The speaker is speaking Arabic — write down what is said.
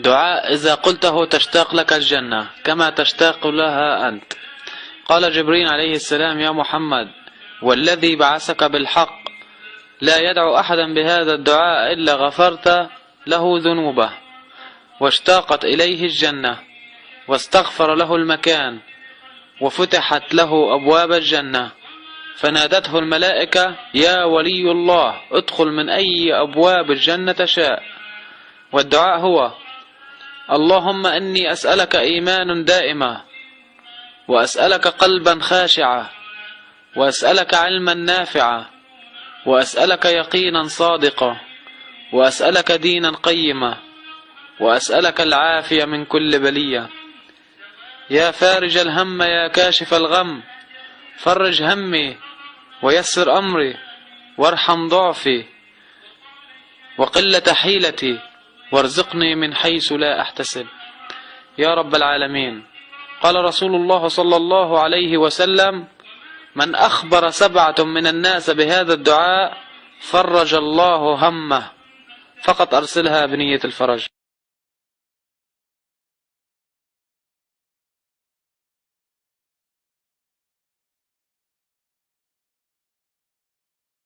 دعاء إذا قلته تشتاق لك الجنة كما تشتاق لها أنت. قال جبريل عليه السلام: يا محمد، والذي بعثك بالحق لا يدعو أحدا بهذا الدعاء إلا غفرت له ذنوبه، واشتاقت إليه الجنة، واستغفر له المكان، وفتحت له أبواب الجنة، فنادته الملائكة: يا ولي الله، ادخل من أي أبواب الجنة شاء. والدعاء هو: اللهم إني أسألك إيمان دائما، وأسألك قلبا خاشعا، وأسألك علما نافعا، وأسألك يقينا صادقا، وأسألك دينا قيما، وأسألك العافية من كل بلية. يا فارج الهم يا كاشف الغم، فرج همي ويسر أمري، وارحم ضعفي وقلة حيلتي، وارزقني من حيث لا أحتسب يا رب العالمين. قال رسول الله صلى الله عليه وسلم: من أخبر 7 من الناس بهذا الدعاء فرج الله همه، فقط أرسلها بنية الفرج.